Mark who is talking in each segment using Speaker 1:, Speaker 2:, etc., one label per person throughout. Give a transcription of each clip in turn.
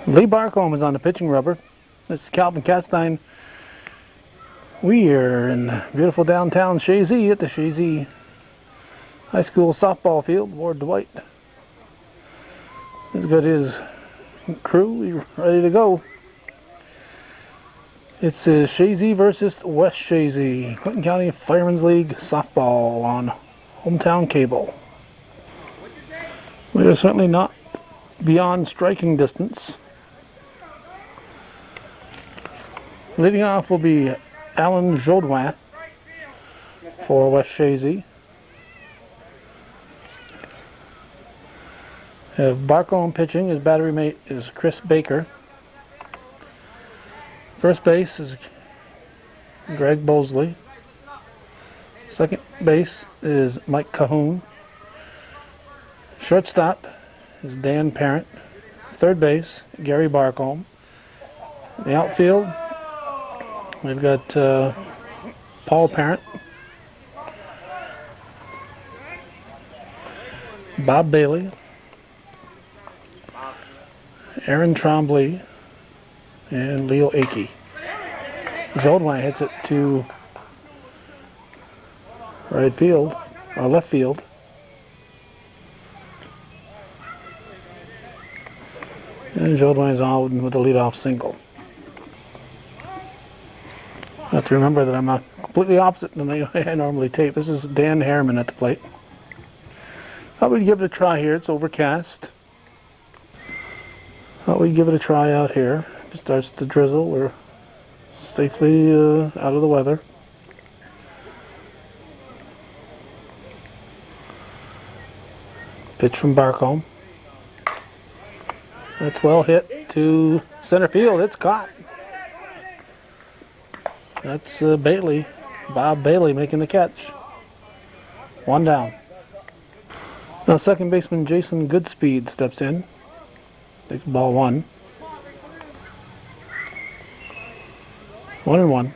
Speaker 1: Lee Barcombe is on the pitching rubber. This is Calvin Castine. We are in beautiful downtown Chazy at the Chazy High School softball field. Ward Dwight has got his crew. He's ready to go. It's Chazy versus West Chazy, Clinton County Firemen's League softball on hometown cable. We are certainly not beyond striking distance. Leading off will be Alan Jodouin for West Chazy. Barcombe pitching. His battery mate is Chris Baker. First base is Greg Bosley. Second base is Mike Cahoon. Shortstop is Dan Parent. Third base, Gary Barcombe. The outfield, we've got Paul Parent, Bob Bailey, Aaron Trombley, and Leo Akey. Jodouin hits it to right field, or left field. And Jodouin is out with the leadoff single. I have to remember that I'm not completely opposite than I normally tape. This is Dan Harriman at the plate. Thought we'd give it a try here. It's overcast. Thought we'd give it a try out here. If it starts to drizzle, we're safely out of the weather. Pitch from Barcombe. That's well hit to center field. It's caught. That's Bailey, Bob Bailey making the catch. One down. Now second baseman Jason Goodspeed steps in. Takes ball one. 1-1.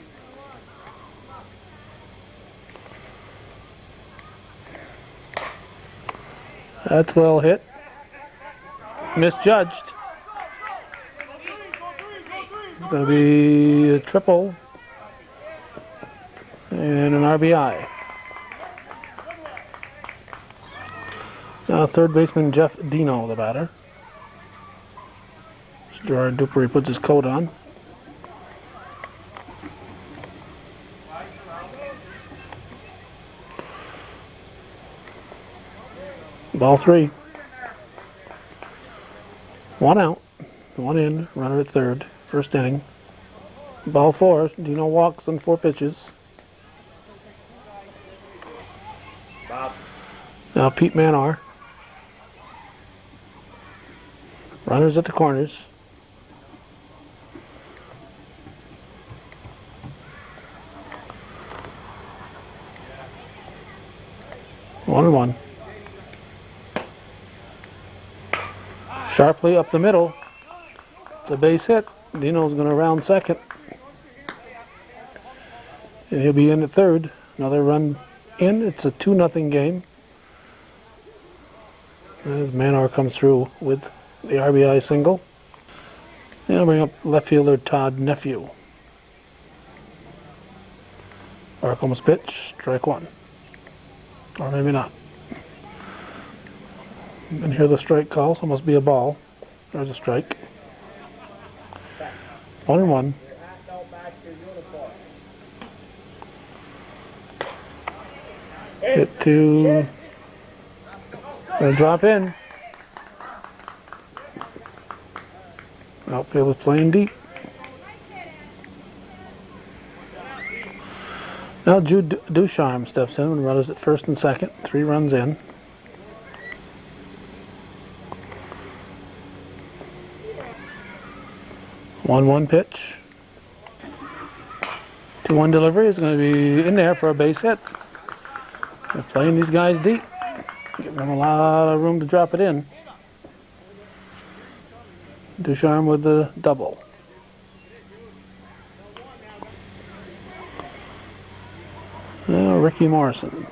Speaker 1: That's well hit. Misjudged. It's going to be a triple and an RBI. Now third baseman Jeff Dino, the batter. Gerard Dupree puts his coat on. Ball three. One out, one in, runner at third, first inning. Ball four, Dino walks on 4 pitches.
Speaker 2: Bob.
Speaker 1: Now Pete Manar. Runners at the corners. One and one. Sharply up the middle. It's a base hit. Dino's going to round second. And he'll be in at third. Another run in. It's a 2-0 game. As Manar comes through with the RBI single. And I'll bring up left fielder Todd Nephew. Barcombe's pitch, strike one. Or maybe not. You can hear the strike call, so it must be a ball. There's a strike. 1-1. Hit to... Gonna drop in. Outfield is playing deep. Now Jude Ducharme steps in and runners at first and second. 3 runs in. 1-1 pitch. 2-1 delivery is going to be in there for a base hit. They're playing these guys deep. Giving them a lot of room to drop it in. Ducharme with the double. Now Ricky Morrison.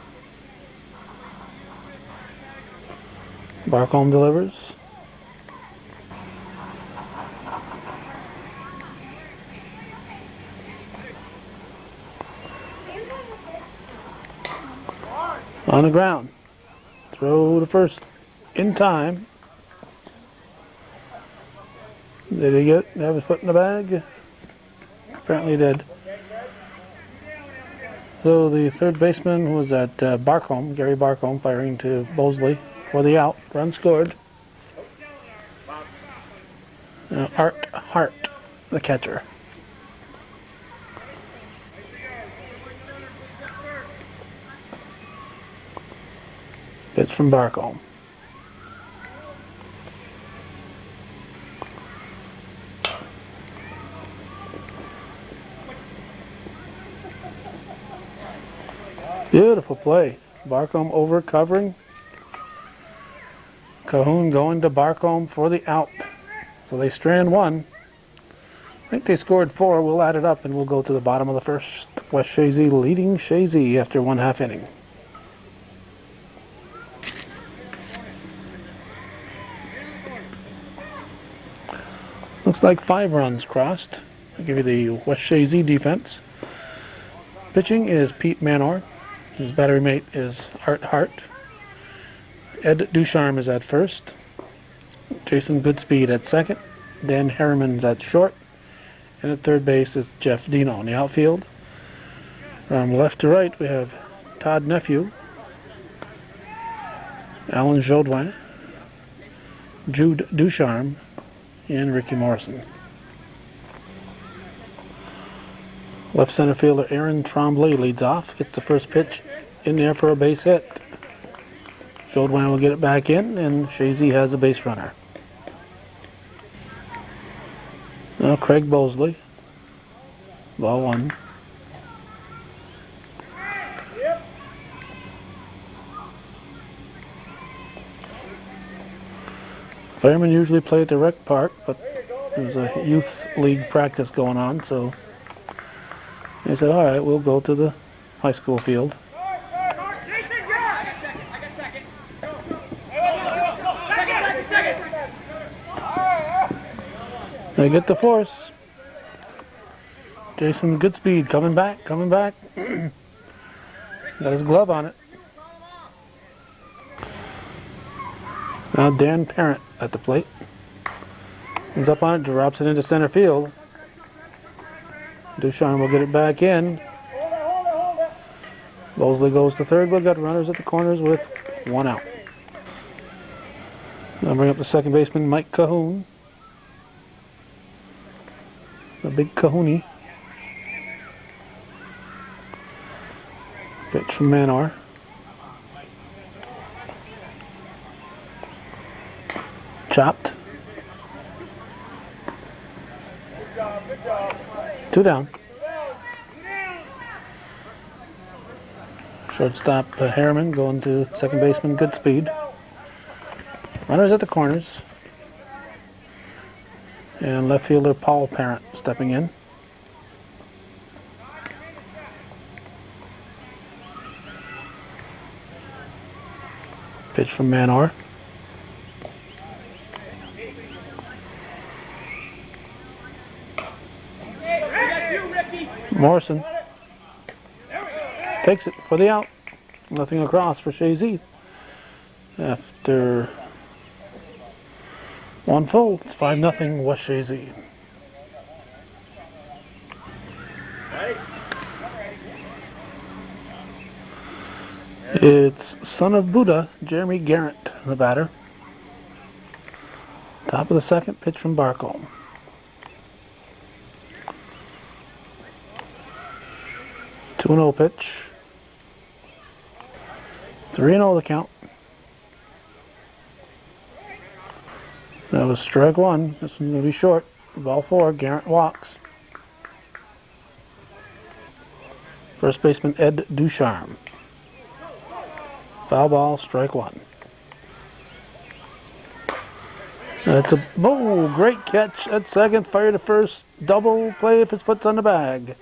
Speaker 1: Barcombe delivers. On the ground. Throw to first in time. Did he have his foot in the bag? Apparently he did. So the third baseman was at Barcombe, Gary Barcombe, firing to Bosley for the out. Run scored. Art Hart, the catcher. Pitch from Barcombe. Beautiful play. Barcombe over covering. Cahoon going to Barcombe for the out. So they strand one. I think they scored 4. We'll add it up and we'll go to the bottom of the first. West Chazy leading Chazy after 1/2 inning. Looks like 5 runs crossed. I'll give you the West Chazy defense. Pitching is Pete Manor. His battery mate is Art Hart. Ed Ducharme is at first. Jason Goodspeed at second. Dan Harriman's at short. And at third base is Jeff Dino. In the outfield, from left to right, we have Todd Nephew, Alan Jodouin, Jude Ducharme, and Ricky Morrison. Left center fielder Aaron Tremblay leads off. Gets the first pitch in there for a base hit. Jodouin will get it back in, and Chazy has a base runner. Now Craig Bosley. Ball 1. Firemen usually play at the rec park, but there's a youth league practice going on, so they said, all right, we'll go to the high school field. They get the force. Jason Goodspeed coming back. Got his glove on it. Now Dan Parent at the plate. Comes up on it, drops it into center field. Ducharme will get it back in. Bosley goes to third. We've got runners at the corners with 1 out. Now bring up the second baseman, Mike Cahoon. The big Cahoony. Pitch from Manor. Chopped. 2 down. Shortstop Harriman going to second baseman Goodspeed. Runners at the corners. And left fielder Paul Parent stepping in. Pitch from Manor. Morrison takes it for the out. Nothing across for Chazy. After 1 full, it's 5-0 West Chazy. It's son of Buddha, Jeremy Garrett, the batter. Top of the second, pitch from Barcombe. 2-0 pitch. 3-0 the count. That was strike 1. This one's going to be short. Ball 4, Garrett walks. First baseman Ed Ducharme. Foul ball, strike 1. That's a great catch at second. Fire to first. Double play if his foot's on the bag.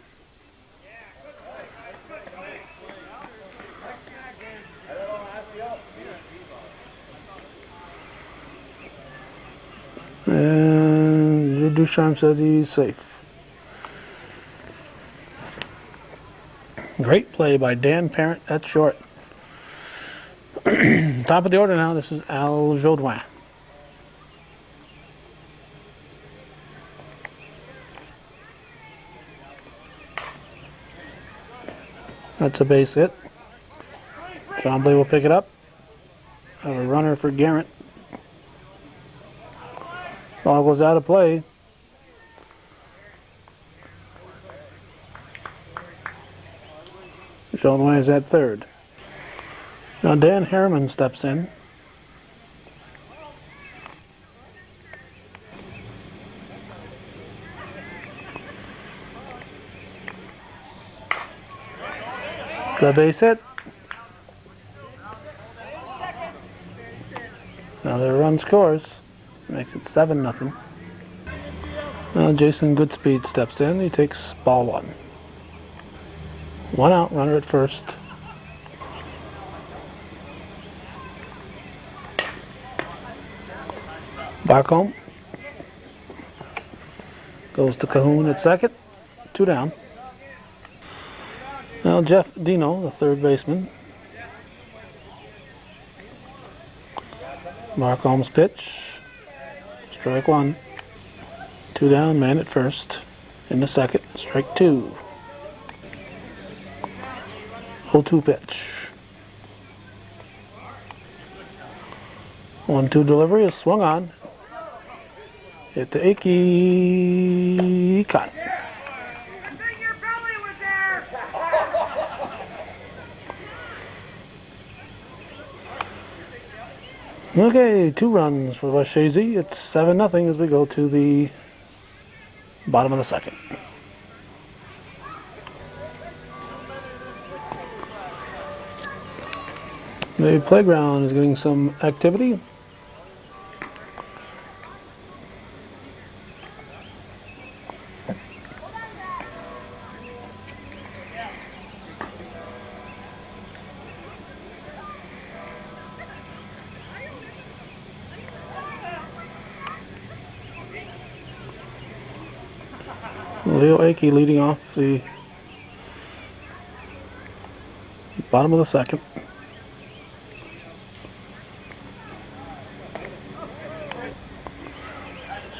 Speaker 1: And Ducharme says he's safe. Great play by Dan Parent. That's short. Top of the order now. This is Al Jodouin. That's a base hit. Trombley will pick it up. Have a runner for Garrett. Ball goes out of play. Jodouin is at third. Now Dan Harriman steps in. It's a base hit. Another run scores. Makes it 7-0. Now Jason Goodspeed steps in. He takes ball one. One out, runner at first. Barcombe goes to Cahoon at second. 2 down. Now Jeff Dino, the third baseman. Barcombe's pitch. Strike one. 2 down, man at first. In the second, strike 2. 0-2 pitch. 1-2 delivery is swung on. Hit to Akey. Cut. Okay, 2 runs for West Chazy. It's 7-0 as we go to the bottom of the second. The playground is getting some activity. Leo Akey leading off the bottom of the second.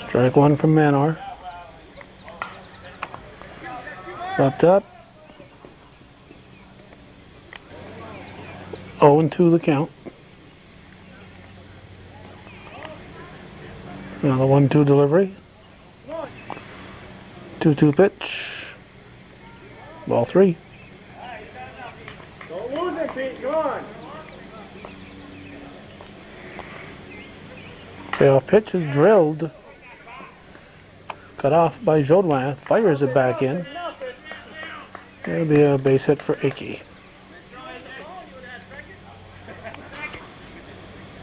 Speaker 1: Strike one from Manor. Wrapped up. 0-2 the count. Now the 1-2 delivery. 2-2 pitch. Ball 3.
Speaker 2: Don't lose it, Pete. Come on.
Speaker 1: Payoff pitch is drilled. Cut off by Jodouin. Fires it back in. There'll be a base hit for Akey.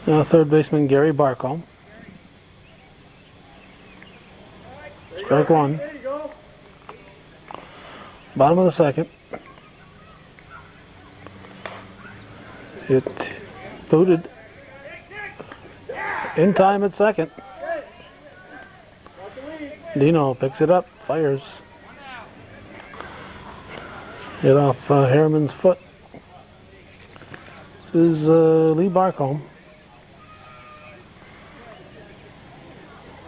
Speaker 1: Now third baseman Gary Barcombe. Strike one. Bottom of the second. It booted in time at second. Dino picks it up, fires. Hit off Harriman's foot. This is Lee Barcombe.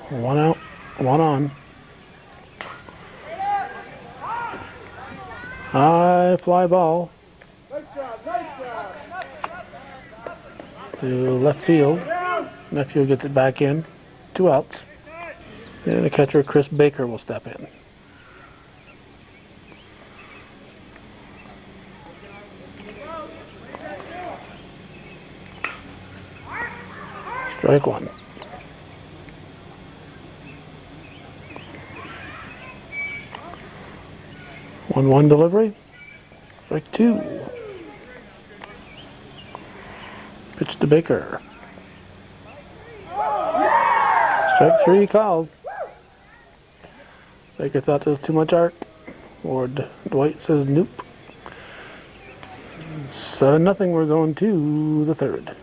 Speaker 1: 1 out, 1 on. High fly ball to left field. Nephew gets it back in. 2 outs. And the catcher Chris Baker will step in. Strike one. 1-1 delivery. Strike 2. Pitch to Baker. Strike 3 called. Baker thought there was too much art. Ward Dwight says nope. 7-0. We're going to the third.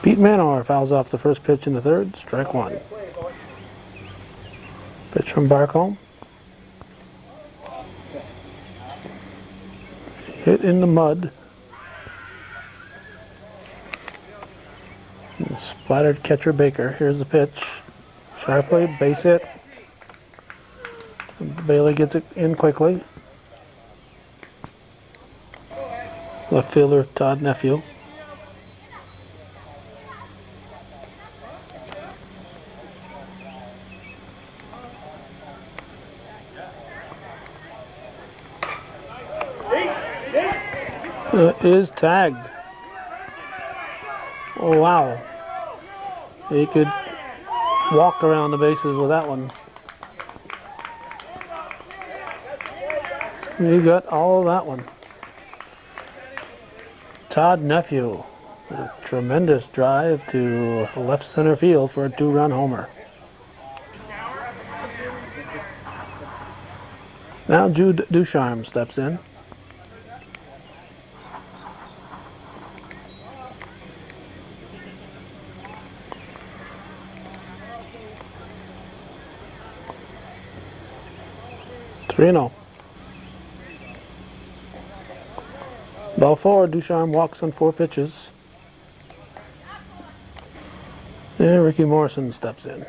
Speaker 1: Pete Manor fouls off the first pitch in the third. Strike 1. Pitch from Barcombe. Hit in the mud. Splattered catcher Baker. Here's the pitch. Sharply, base hit. Bailey gets it in quickly. Left fielder Todd Nephew. Is tagged. Oh wow. He could walk around the bases with that one. He got all of that one. Todd Nephew. A tremendous drive to left center field for a 2-run homer. Now Jude Ducharme steps in. Reno. Ball 4, Ducharme walks on 4 pitches. And Ricky Morrison steps in.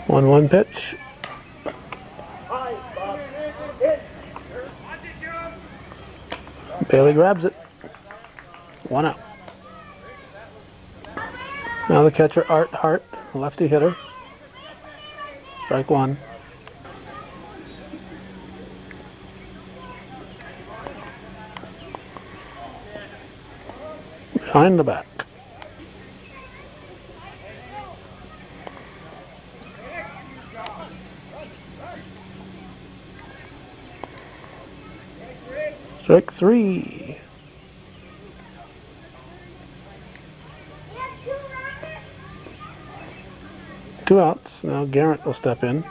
Speaker 1: One pitch. Bailey grabs it. 1 out. Now the catcher, Art Hart, lefty hitter. Strike 1. Behind the back. Strike 3. Two outs. Now Garrett will step in.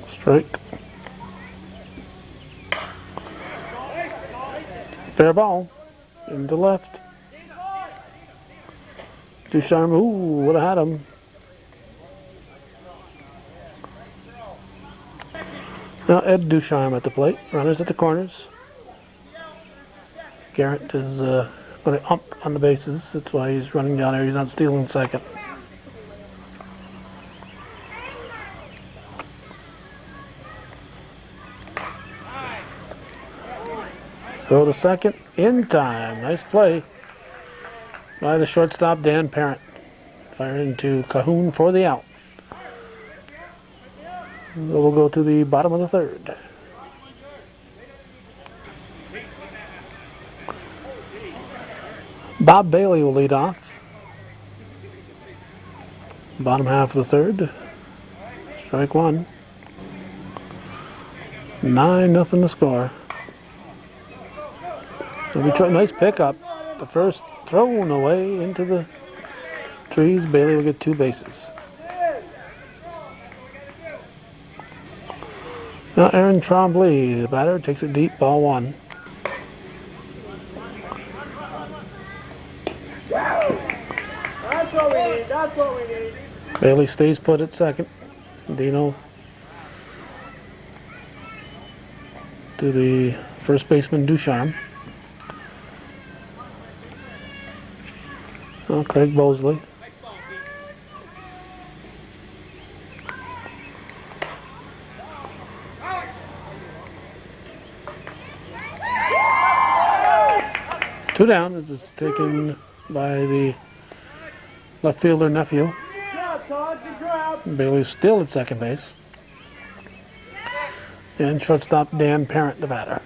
Speaker 1: Strike. Fair ball. Into left. Ducharme, ooh, would have had him. Now Ed Ducharme at the plate. Runners at the corners. Garrett is going to ump on the bases. That's why he's running down there. He's not stealing second. Go to second in time. Nice play by the shortstop, Dan Parent. Fired into Cahoon for the out. So we'll go to the bottom of the 3rd. Bob Bailey will lead off. Bottom half of the 3rd. Strike 1. 9-0 to score. Nice pickup. The first thrown away into the trees. Bailey will get 2 bases. Now Aaron Trombley, the batter, takes it deep, ball 1.
Speaker 2: That's what we need. That's what we need.
Speaker 1: Bailey stays put at second. Dino to the first baseman, Ducharme. Oh, Craig Bosley. Two down as it's taken by the left fielder Nephew. Bailey's still at second base. And shortstop Dan Parent, the batter.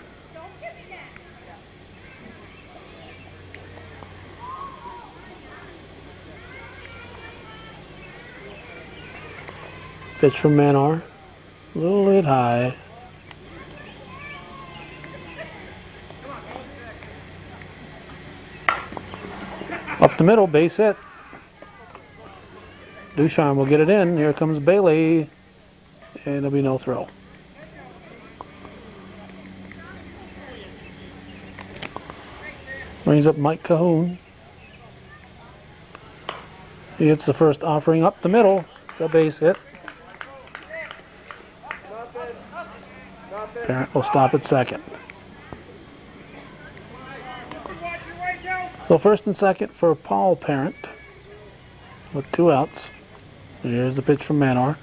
Speaker 1: Pitch from Manor. A little bit high. Up the middle, base hit. Ducharme will get it in. Here comes Bailey. and there'll be no throw. Brings up Mike Cahoon. He hits the first offering up the middle. It's a base hit. Parent will stop at second. So first and second for Paul Parent with 2 outs. Here's the pitch from Manor.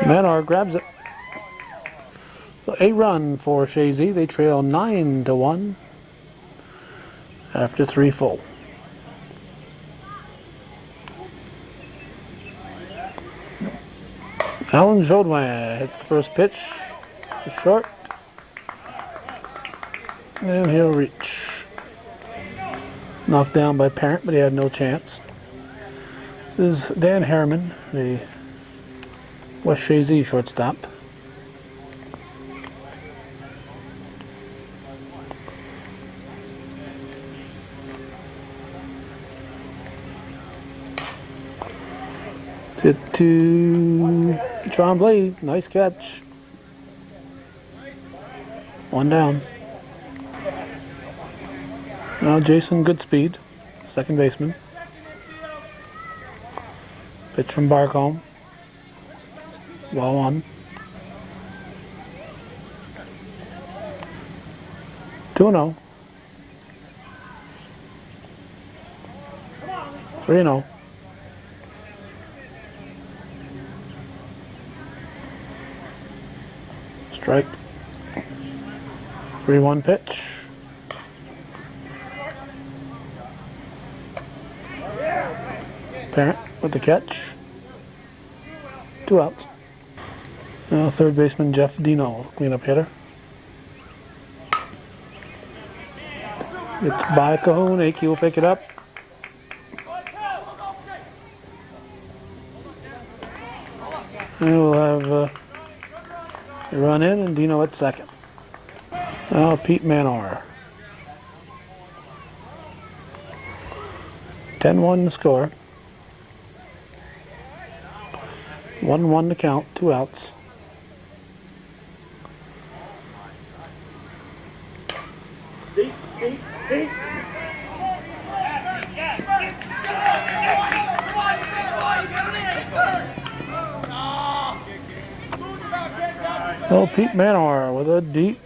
Speaker 1: Manor grabs it. So a run for Chazy. They trail 9-1 after 3 full. Alan Jodwin hits the first pitch. Short. And he'll reach. Knocked down by Parent, but he had no chance. This is Dan Harriman, the West Chazy shortstop. Hit to Tremblay. Nice catch. 1 down. Now Jason Goodspeed, second baseman. Pitch from Barcombe. Ball 1. 2-0. 3-0. Strike. 3-1 pitch. Parent with the catch. 2 outs. Now third baseman Jeff Dino, cleanup hitter. It's by Cahoon. Akey will pick it up. And we'll have a run in and Dino at second. Now Pete Manor. 10-1 to score. 1-1 to count, 2 outs.
Speaker 2: Deep, deep, deep.
Speaker 1: Oh, Pete Manor with a deep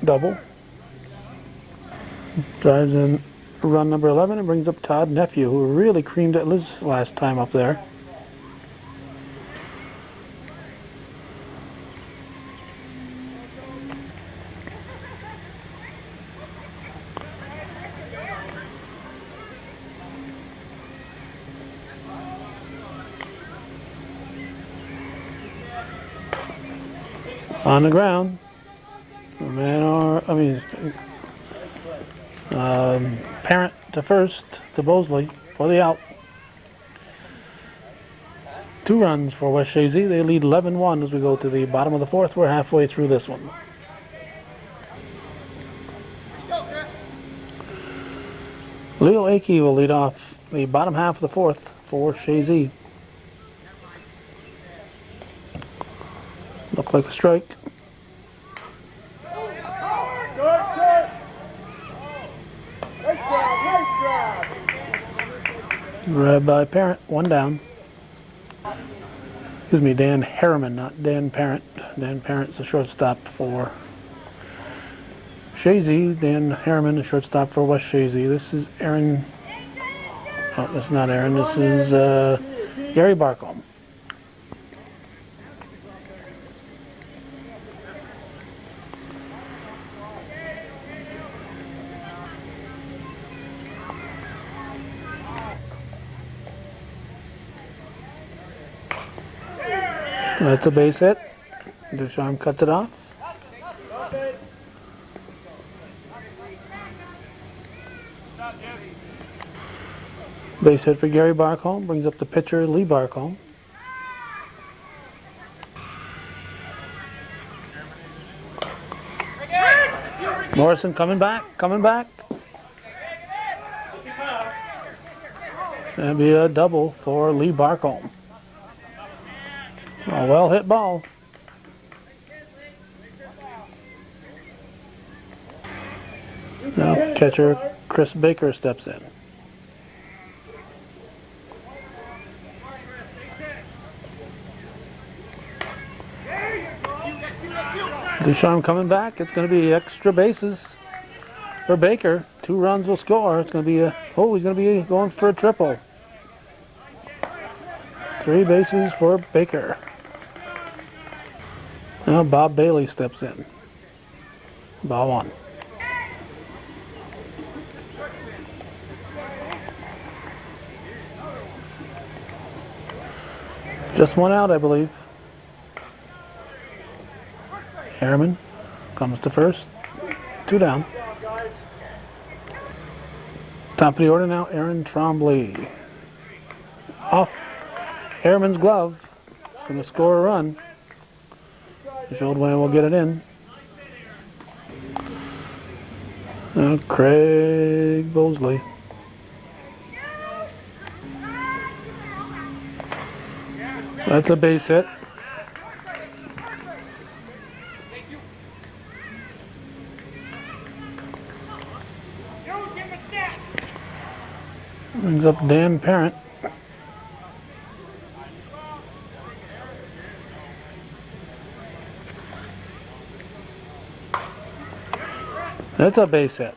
Speaker 1: double. Drives in run number 11 and brings up Todd Nephew, who really creamed it his last time up there. On the ground, Parent to first to Bosley for the out. 2 runs for West Chazy. They lead 11-1 as we go to the bottom of the 4th. We're halfway through this one. Leo Akey will lead off the bottom half of the 4th for Chazy. Look like a strike. Grabbed by Parent, 1 down. Excuse me, Dan Harriman, not Dan Parent. Dan Parent's the shortstop for Chazy. Dan Harriman, the shortstop for West Chazy. This is Aaron. Oh, that's not Aaron. This is Gary Barcombe. That's a base hit. Ducharme cuts it off. Base hit for Gary Barcombe. Brings up the pitcher, Lee Barcombe. Morrison coming back. That'd be a double for Lee Barcombe. A well hit ball. Now catcher Chris Baker steps in. Ducharme coming back. It's going to be extra bases for Baker. 2 runs will score. It's going to be he's going to be going for a triple. 3 bases for Baker. Now Bob Bailey steps in. Ball 1. Just 1 out, I believe. Harriman comes to first. 2 down. Top of the order now, Aaron Trombley. Off Harriman's glove. He's going to score a run. Jodwin will get it in. Now Craig Bosley. That's a base hit. Brings up Dan Parent. That's a base hit.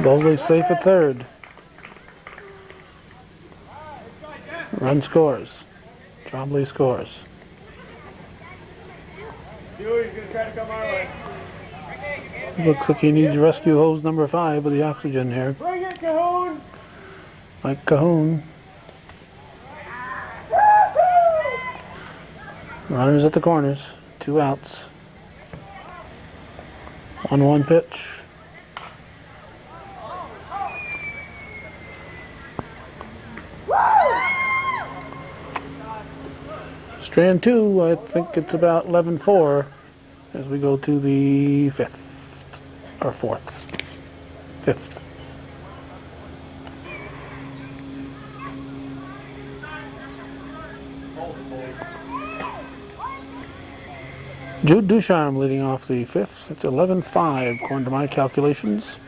Speaker 1: Bosley safe at third. Run scores. Trombley scores.
Speaker 2: He's gonna try to come our way.
Speaker 1: Looks like he needs rescue hose number 5 with the oxygen here.
Speaker 2: Bring it, Cahoon!
Speaker 1: Mike Cahoon. Runners at the corners. 2 outs. 1-1 pitch. Strand 2, I think it's about 11-4 as we go to the 5th or 4th. 5th. Jude Ducharme leading off the 5th. It's 11-5 according to my calculations.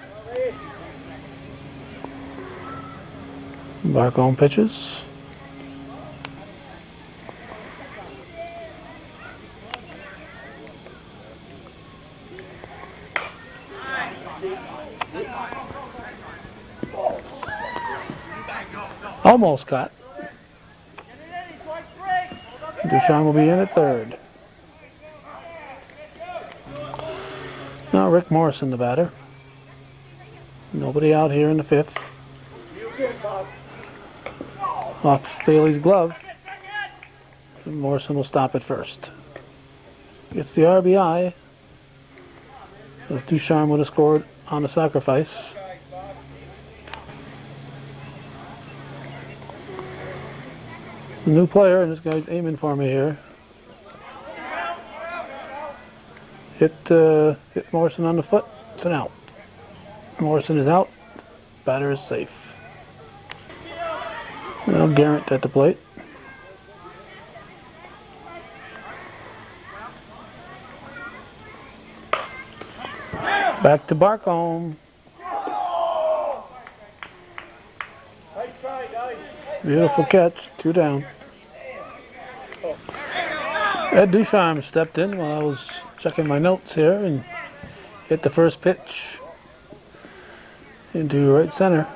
Speaker 1: Barcombe pitches. Almost caught. Ducharme will be in at third. Now Rick Morrison, the batter. Nobody out here in the 5th. Off Bailey's glove. And Morrison will stop at first. Gets the RBI. If Ducharme would have scored on a sacrifice. The new player, and this guy's aiming for me here. Hit Morrison on the foot. It's an out. Morrison is out. Batter is safe. Now Garrett at the plate. Back to Barcombe. Beautiful catch. 2 down. Ed Ducharme stepped in while I was checking my notes here and hit the first pitch into right center.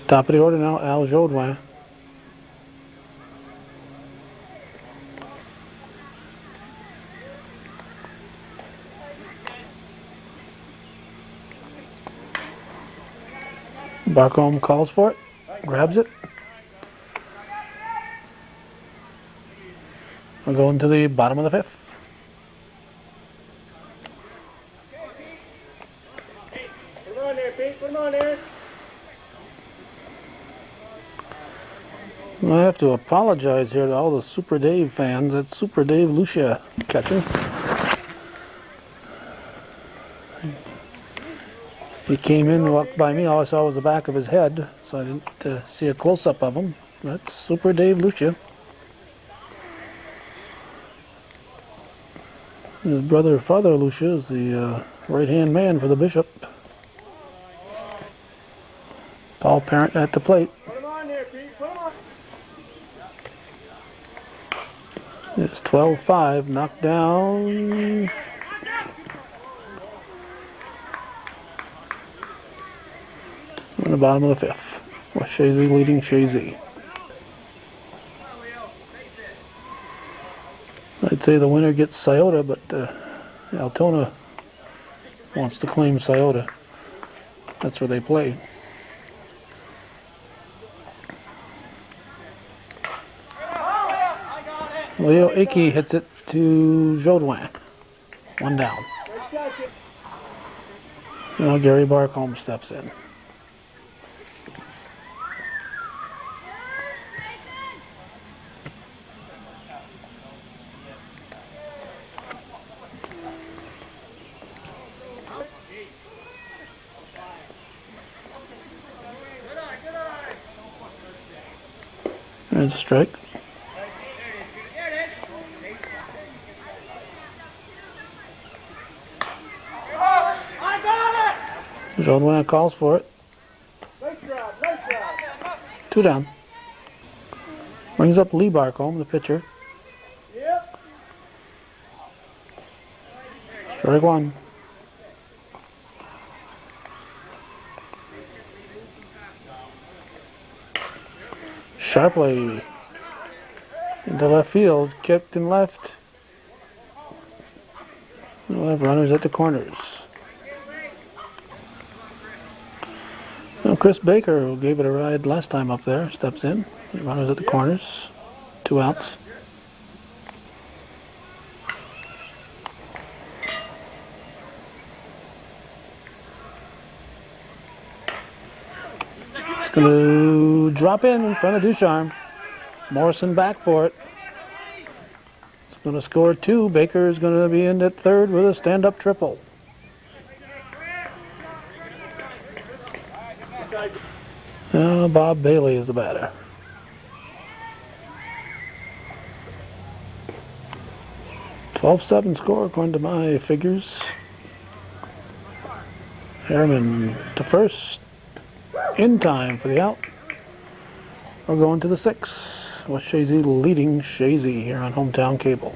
Speaker 1: Top of the order now, Al Jodwin. Barcombe calls for it, grabs it. We're going to the bottom of the 5th.
Speaker 2: Put him on there, Pete. Put him on there.
Speaker 1: I have to apologize here to all the Super Dave fans. That's Super Dave Lucia catching. He came in and walked by me. All I saw was the back of his head, so I didn't see a close-up of him. That's Super Dave Lucia. His brother, Father Lucia, is the right-hand man for the bishop. Paul Parent at the plate.
Speaker 2: Put him on there, Pete. Put him on.
Speaker 1: It's 12-5, knocked down. In the bottom of the fifth, with Chazy leading Chazy. I'd say the winner gets Scioto, but Altona wants to claim Scioto. That's where they play. Leo Aki hits it to Jodouin. One down. Now Gary Barcombe steps in. There's a strike. Jodouin calls for it.
Speaker 2: Nice job, nice job.
Speaker 1: Two down. Brings up Lee Barcombe, the pitcher.
Speaker 2: Yep.
Speaker 1: Strike one. Sharply into left field, kicked and left. We'll have runners at the corners. Now Chris Baker, who gave it a ride last time up there, steps in. Runners at the corners. 2 outs. It's going to drop in front of Ducharme. Morrison back for it. It's going to score 2. Baker is going to be in at third with a stand-up triple. Bob Bailey is the batter. (12-7) score according to my figures. Harriman to first. In time for the out. We're going to the 6th. With Chazy leading Chazy here on Hometown Cable.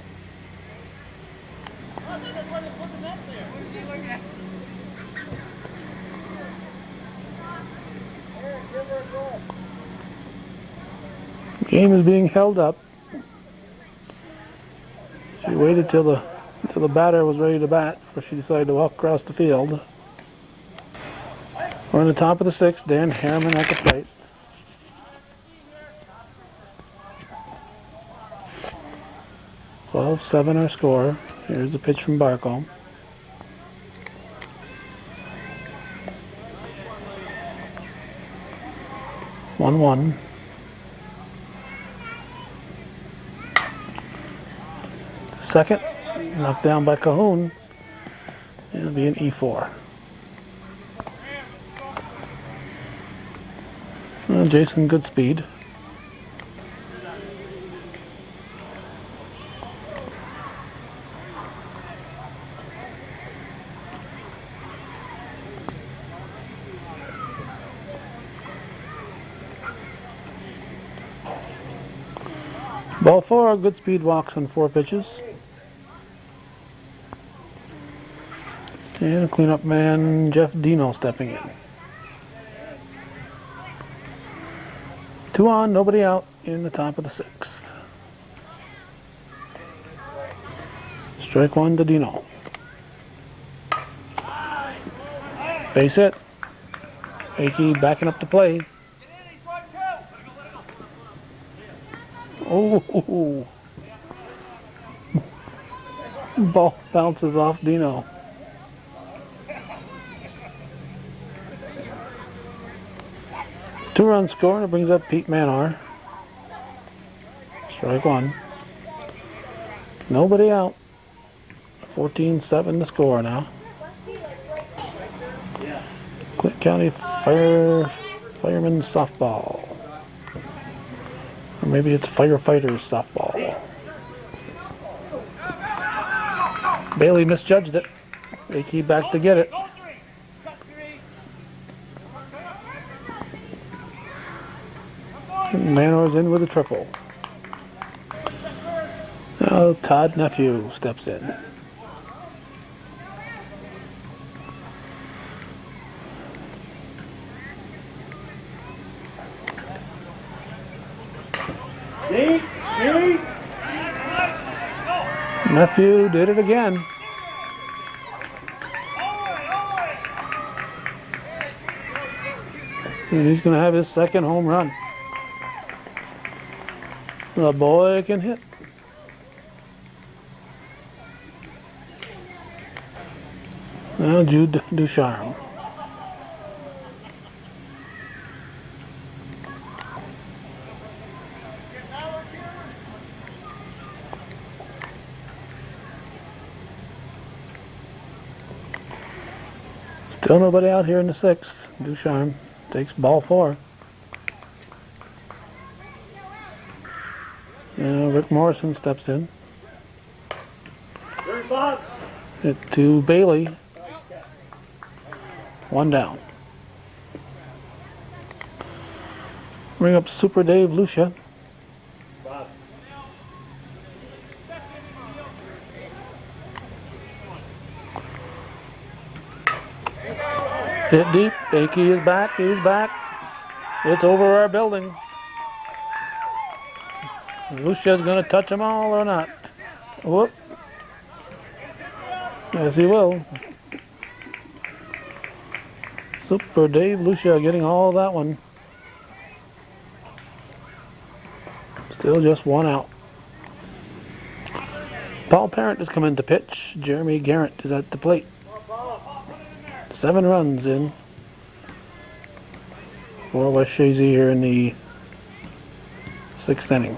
Speaker 1: Game is being held up. She waited till the batter was ready to bat before she decided to walk across the field. We're on the top of the 6th. Dan Harriman at the plate. (12-7) our score. Here's the pitch from Barcombe. (1-1). Second, knocked down by Cahoon. It'll be an E4. Jason Goodspeed. Ball 4, Goodspeed walks on 4 pitches. And a cleanup man, Jeff Dino, stepping in. 2 on, nobody out in the top of the 6th. Strike 1 to Dino. Base hit. Aki backing up to play. Oh, ball bounces off Dino. Two-run score, and it brings up Pete Manar. Strike 1. Nobody out. 14-7 to score now. County Fireman Softball. Or maybe it's Firefighters Softball. Bailey misjudged it. Akey back to get it. Manor's in with a triple. Now Todd Nephew steps in. Nephew did it again. And he's going to have his second home run. The boy can hit. Now Jude Ducharme. Still nobody out here in the sixth. Ducharme takes ball 4. Now Rick Morrison steps in. Hit to Bailey. 1 down. Bring up Super Dave Lucia. Hit deep. Akey is back. He's back. It's over our building. Lucia's going to touch them all or not. Whoop. Yes, he will. Super Dave Lucia getting all that one. Still just 1 out. Paul Parent has come in to pitch. Jeremy Garrett is at the plate. 7 runs in for West Chazy here in the 6th inning.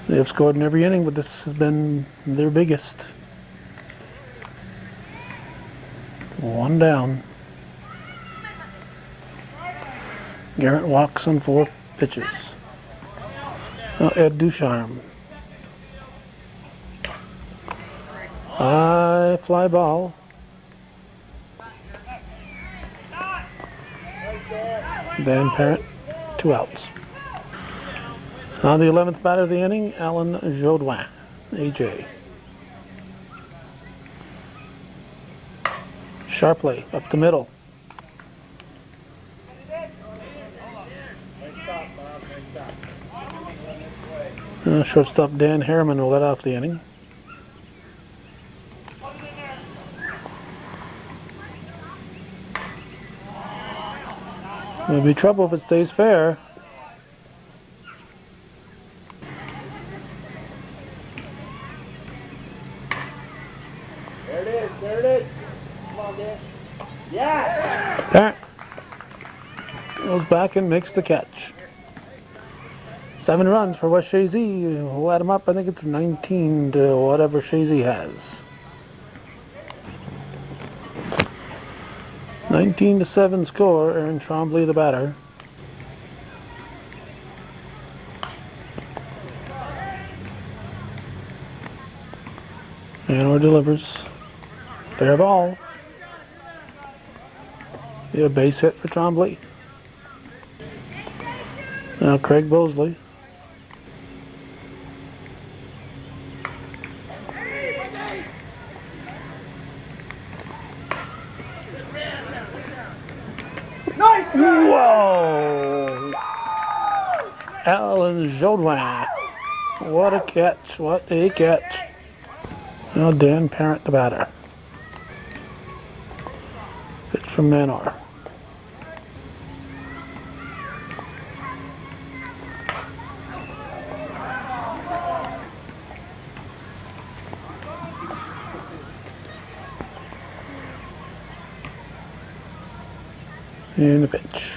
Speaker 1: They have scored in every inning, but this has been their biggest. 1 down. Garrett walks on 4 pitches. Now Ed Ducharme. High fly ball. Dan Parent, 2 outs. Now the 11th batter of the inning, Alan Jodouin, AJ. Sharply up the middle. Shortstop Dan Harriman will let off the inning. There'll be trouble if it stays fair.
Speaker 2: There it is, there it is. Come on, Dan. Yeah!
Speaker 1: Parent goes back and makes the catch. 7 runs for West Chazy. We'll add them up. I think it's 19 to whatever Chazy has. 19-7 score. Aaron Trombley the batter. Manor delivers. Fair ball. A base hit for Trombley. Now Craig Bosley. Whoa! Alan Jodouin. What a catch. What a catch. Now Dan Parent the batter. Pitch from Manor. And the pitch.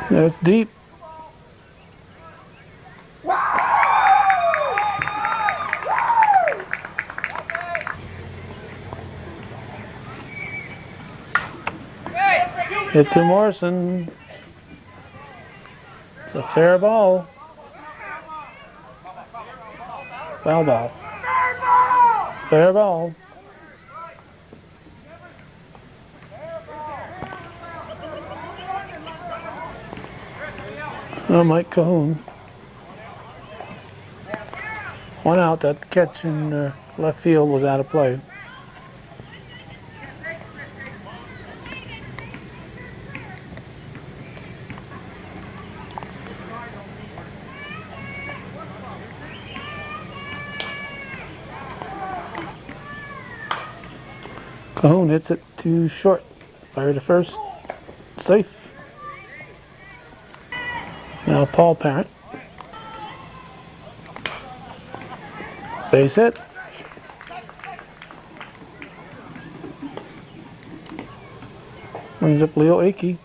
Speaker 1: That's deep. Hit to Morrison. It's a fair ball. Foul ball. Fair ball. Oh, Mike Cahoon. One out. That catch in left field was out of play. Cahoon hits it too short. Fire to first. Safe. Now Paul Parent. Base hit. Brings up Leo Akey.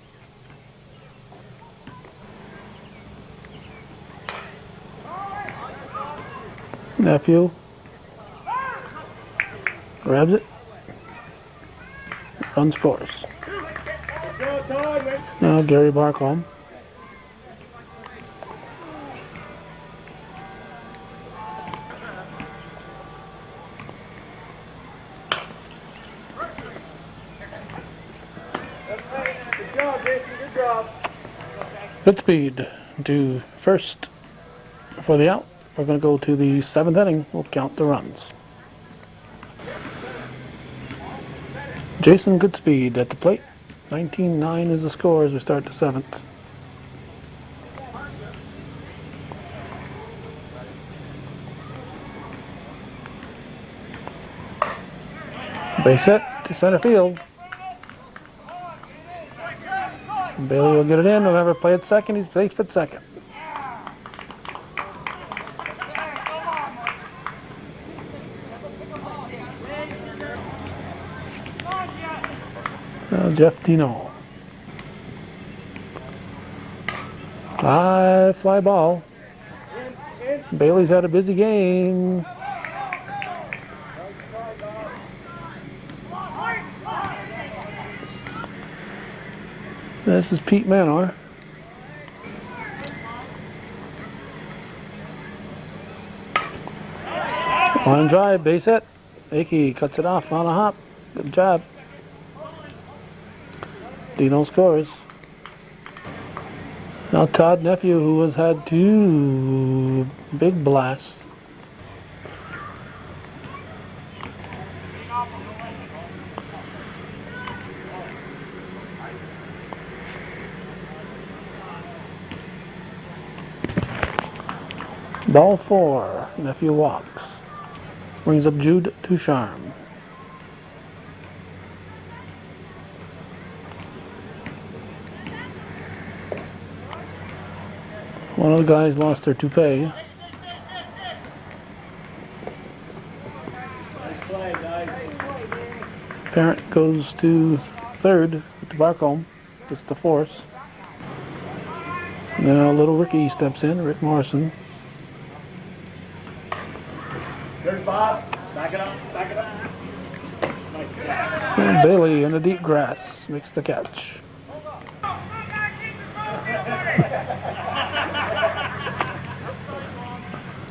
Speaker 1: Nephew. Grabs it. Run scores. Now Gary Barcombe. Good speed to first for the out. We're going to go to the 7th inning. We'll count the runs. Jason Goodspeed at the plate. 19-9 is the score as we start the 7th. Base hit to center field. Bailey will get it in. Whoever play at second, he's safe at second. Jeff Dino. High fly ball. Bailey's had a busy game. This is Pete Manor. Line drive, base hit. Akey cuts it off on a hop. Good job. Dino scores. Now Todd Nephew, who has had 2 big blasts. Ball 4. Nephew walks. Brings up Jude Ducharme. One of the guys lost their toupee. Parent goes to third with the Barcombe. It's the force. Now little Ricky steps in, Rick Morrison.
Speaker 2: There's Bob. Back it up. Back it up.
Speaker 1: And Bailey in the deep grass makes the catch.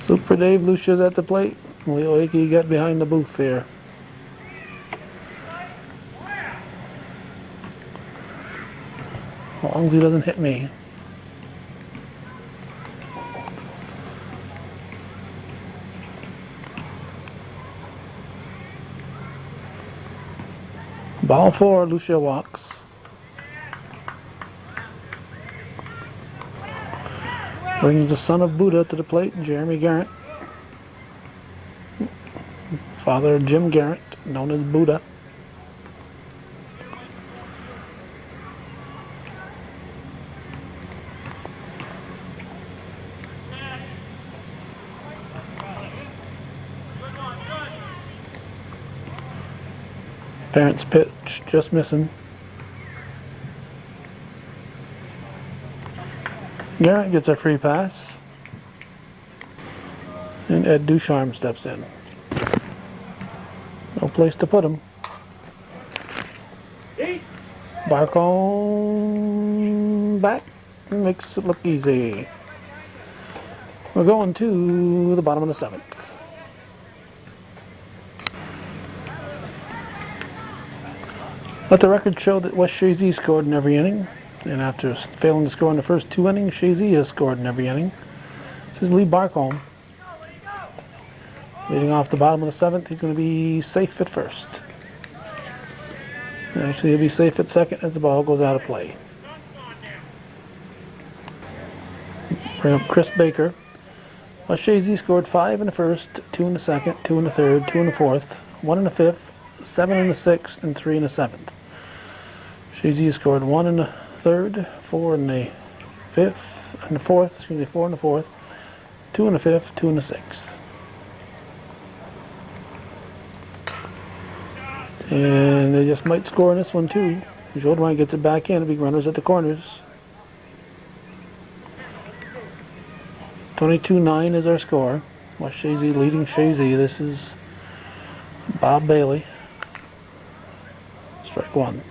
Speaker 1: Super Dave Lucia's at the plate. Leo Akey got behind the booth there. As long as he doesn't hit me. Ball 4, Lucia walks. Brings the son of Buddha to the plate, Jeremy Garrett. Father Jim Garrett, known as Buddha. Parents pitch, just missing. Garrett gets a free pass. And Ed Ducharme steps in. No place to put him. Barcombe back makes it look easy. We're going to the bottom of the 7th. Let the record show that West Chazy scored in every inning, and after failing to score in the first 2 innings, Chazy has scored in every inning. This is Lee Barcombe. Leading off the bottom of the 7th, he's going to be safe at first. Actually, he'll be safe at second as the ball goes out of play. Bring up Chris Baker. West Chazy scored 5 in the first, 2 in the second, 2 in the third, 2 in the fourth, 1 in the fifth, 7 in the sixth, and 3 in the 7th. Chazy scored 1 in the third, 4 in the fifth, and the fourth, 4 in the fourth, 2 in the fifth, 2 in the sixth. And they just might score in this one too. Jodwine gets it back in, big runners at the corners. 22-9 is our score. West Chazy leading Chazy. This is Bob Bailey. Strike 1.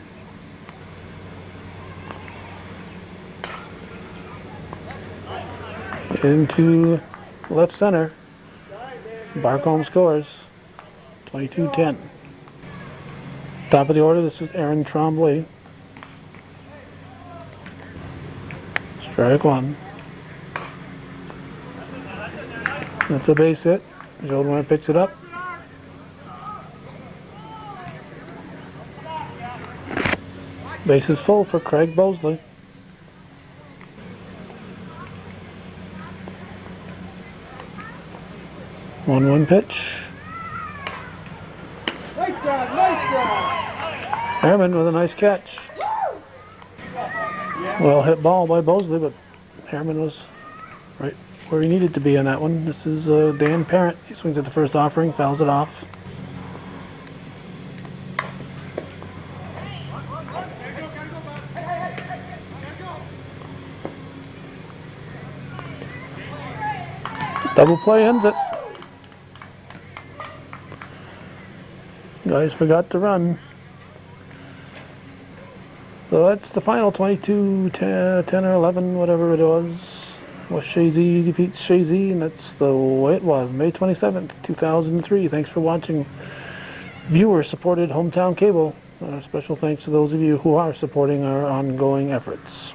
Speaker 1: Into left center. Barcombe scores. 22-10. Top of the order, this is Aaron Tremblay. Strike 1. That's a base hit. Jodwine picks it up. Base is full for Craig Bosley. One pitch.
Speaker 2: Nice job, nice job.
Speaker 1: Harriman with a nice catch. Well hit ball by Bosley, but Harriman was right where he needed to be on that one. This is Dan Parent. He swings at the first offering, fouls it off. Double play ends it. Guys forgot to run. So that's the final 22, 10 or 11, whatever it was. West Chazy defeats Chazy, and that's the way it was. May 27th, 2003. Thanks for watching. Viewer-supported Hometown Cable. Special thanks to those of you who are supporting our ongoing efforts.